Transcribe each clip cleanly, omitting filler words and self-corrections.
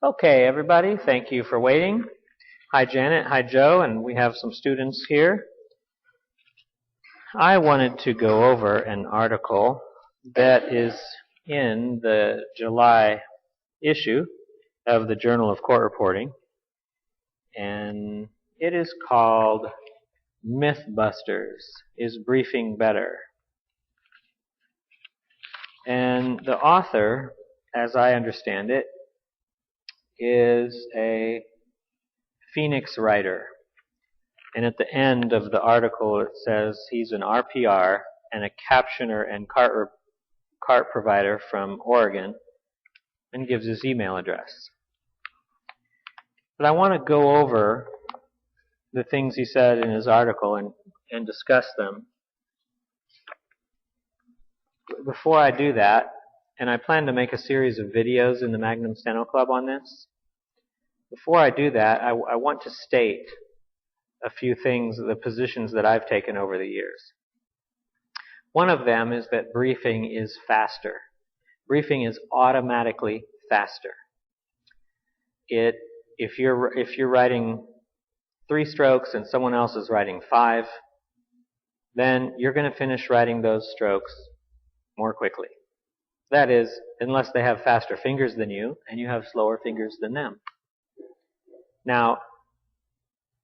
Okay, everybody, thank you for waiting. Hi, Janet. Hi, Joe, and we have some students here. I wanted to go over an article that is in the July issue of the Journal of Court Reporting, and it is called Mythbusters, Is Briefing Better? And the author, as I understand it, is a Phoenix writer. And at the end of the article it says he's an RPR and a captioner and cart provider from Oregon, and gives his email address. But I want to go over the things he said in his article and discuss them. Before I do that, and I plan to make a series of videos in the Magnum Steno Club on this, before I do that, I want to state a few things, the positions that I've taken over the years. One of them is that briefing is faster. Briefing is automatically faster. If you're writing 3 strokes and someone else is writing 5, then you're going to finish writing those strokes more quickly. That is, unless they have faster fingers than you and you have slower fingers than them. Now,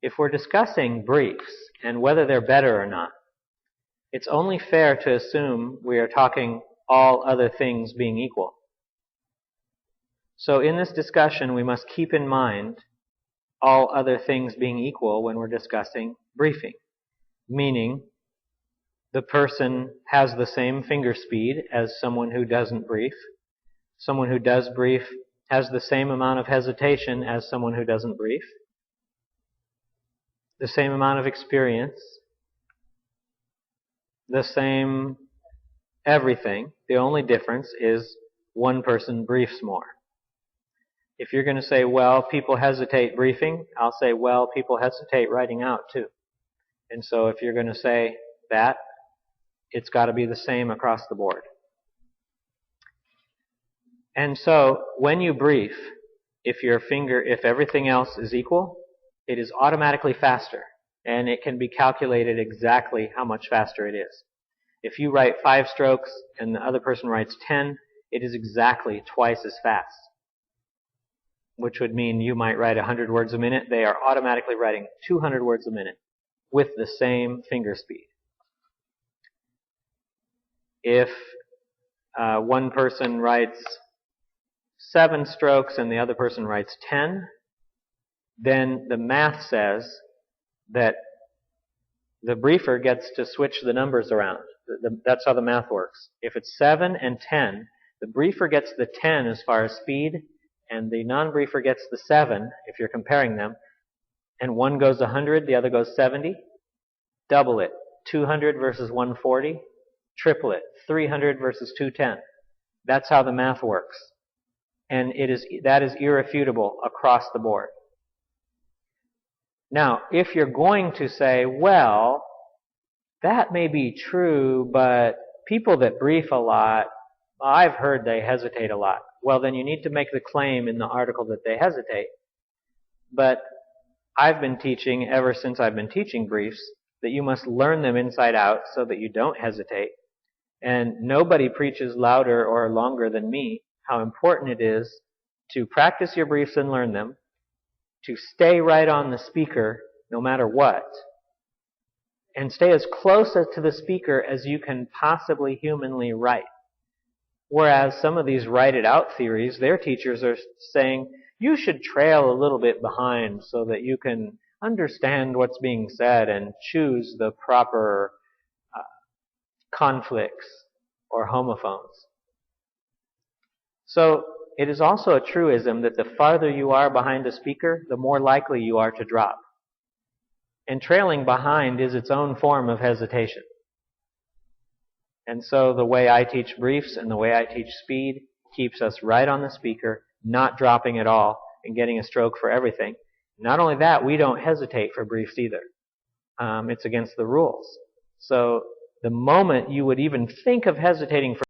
if we're discussing briefs and whether they're better or not, it's only fair to assume we are talking all other things being equal. So in this discussion, we must keep in mind all other things being equal when we're discussing briefing, meaning the person has the same finger speed as someone who doesn't brief. Someone who does brief has the same amount of hesitation as someone who doesn't brief. The same amount of experience. The same everything. The only difference is one person briefs more. If you're going to say, well, people hesitate briefing, I'll say, well, people hesitate writing out too. And so if you're going to say that, it's got to be the same across the board. And so when you brief, if everything else is equal, it is automatically faster. And it can be calculated exactly how much faster it is. If you write 5 strokes and the other person writes 10, it is exactly twice as fast. Which would mean you might write 100 words a minute. They are automatically writing 200 words a minute with the same finger speed. If one person writes 7 strokes and the other person writes 10, then the math says that the briefer gets to switch the numbers around. That's how the math works. If it's 7 and 10, the briefer gets the 10 as far as speed, and the non-briefer gets the 7 if you're comparing them. And one goes 100, the other goes 70. Double it. 200 versus 140. Triple it. 300 versus 210. That's how the math works. And that is irrefutable across the board. Now, if you're going to say, well, that may be true, but people that brief a lot, I've heard they hesitate a lot. Well, then you need to make the claim in the article that they hesitate. But I've been teaching, ever since I've been teaching briefs, that you must learn them inside out so that you don't hesitate. And nobody preaches louder or longer than me how important it is to practice your briefs and learn them, to stay right on the speaker no matter what, and stay as close to the speaker as you can possibly humanly write. Whereas some of these write-it-out theories, their teachers are saying, you should trail a little bit behind so that you can understand what's being said and choose the proper conflicts or homophones. So it is also a truism that the farther you are behind a speaker, the more likely you are to drop. And trailing behind is its own form of hesitation. And so the way I teach briefs and the way I teach speed keeps us right on the speaker, not dropping at all, and getting a stroke for everything. Not only that, we don't hesitate for briefs either. It's against the rules. So the moment you would even think of hesitating for...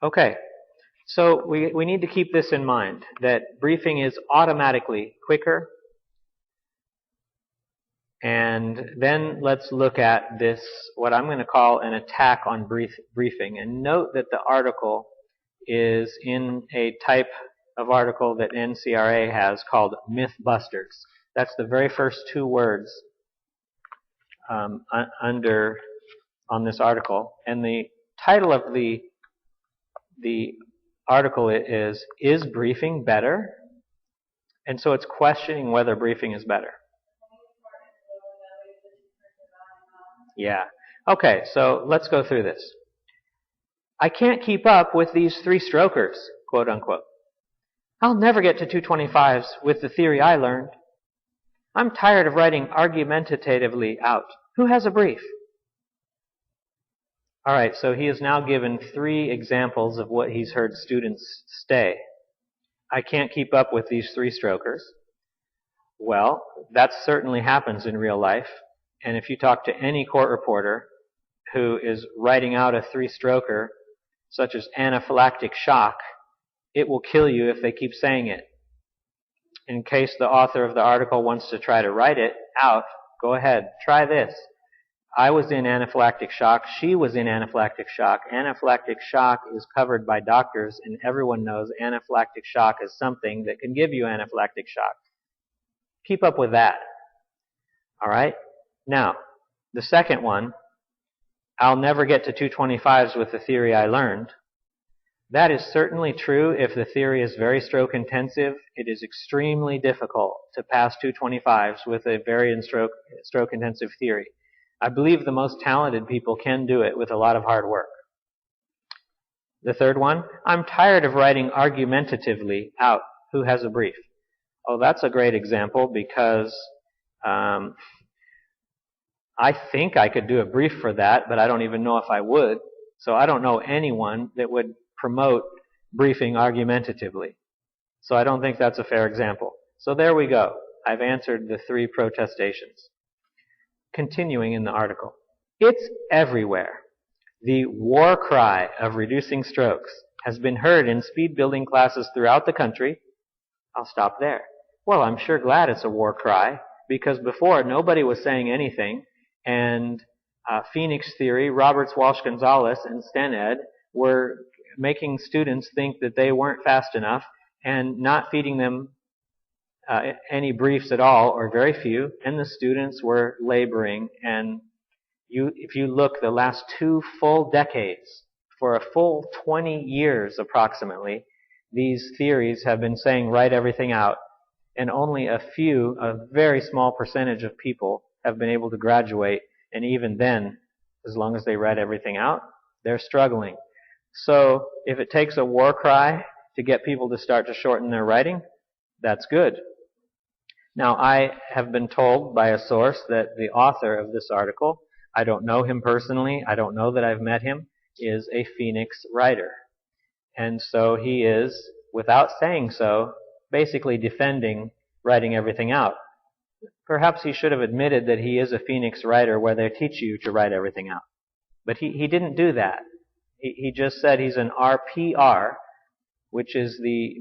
Okay, So we need to keep this in mind, that briefing is automatically quicker. And then let's look at this, what I'm going to call an attack on briefing. And note that the article is in a type of article that NCRA has called Mythbusters. That's the very first two words on this article. And the title of the article is briefing better? And so it's questioning whether briefing is better. Yeah. Okay, so let's go through this. I can't keep up with these three-strokers, quote unquote. I'll never get to 225s with the theory I learned. I'm tired of writing argumentatively out. Who has a brief? All right, so he has now given 3 examples of what he's heard students say. I can't keep up with these three-strokers. Well, that certainly happens in real life. And if you talk to any court reporter who is writing out a three-stroker, such as anaphylactic shock, it will kill you if they keep saying it. In case the author of the article wants to try to write it out, go ahead, try this. I was in anaphylactic shock. She was in anaphylactic shock. Anaphylactic shock is covered by doctors, and everyone knows anaphylactic shock is something that can give you anaphylactic shock. Keep up with that. All right? Now, the second one, I'll never get to 225s with the theory I learned. That is certainly true if the theory is very stroke intensive. It is extremely difficult to pass 225s with a very stroke intensive theory. I believe the most talented people can do it with a lot of hard work. The third one, I'm tired of writing argumentatively out. Who has a brief? Oh, that's a great example because I think I could do a brief for that, but I don't even know if I would. So I don't know anyone that would promote briefing argumentatively. So I don't think that's a fair example. So there we go. I've answered the 3 protestations. Continuing in the article. It's everywhere. The war cry of reducing strokes has been heard in speed building classes throughout the country. I'll stop there. Well, I'm sure glad it's a war cry, because before nobody was saying anything, and Phoenix Theory, Roberts, Walsh, Gonzalez, and Stened were making students think that they weren't fast enough and not feeding them any briefs at all, or very few, and the students were laboring. And if you look the last 2 full decades, for a full 20 years approximately, these theories have been saying write everything out, and only a very small percentage of people have been able to graduate, and even then, as long as they read everything out, they're struggling. So if it takes a war cry to get people to start to shorten their writing, that's good. Now, I have been told by a source that the author of this article, I don't know him personally, I don't know that I've met him, is a Phoenix writer. And so he is, without saying so, basically defending writing everything out. Perhaps he should have admitted that he is a Phoenix writer where they teach you to write everything out. But he didn't do that. He just said he's an RPR, which is the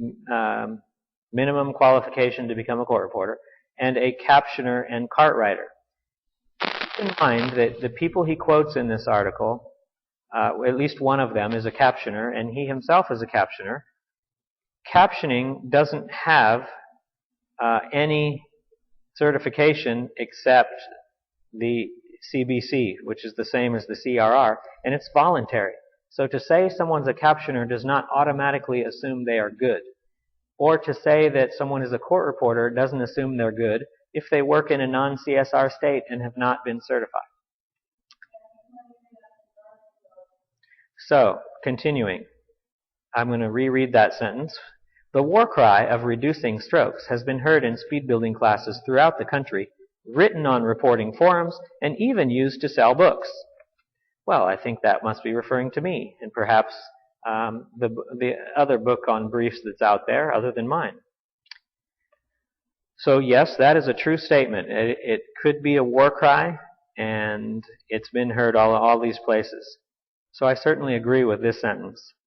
minimum qualification to become a court reporter, and a captioner and cart writer. Keep in mind that the people he quotes in this article, at least one of them is a captioner, and he himself is a captioner. Captioning doesn't have any certification except the CBC, which is the same as the CRR, and it's voluntary. So to say someone's a captioner does not automatically assume they are good. Or to say that someone is a court reporter doesn't assume they're good if they work in a non-CSR state and have not been certified. So, continuing. I'm going to reread that sentence. The war cry of reducing strokes has been heard in speed building classes throughout the country, written on reporting forums, and even used to sell books. Well, I think that must be referring to me, and perhaps the other book on briefs that's out there other than mine. So yes, that is a true statement. It could be a war cry, and it's been heard all these places. So I certainly agree with this sentence.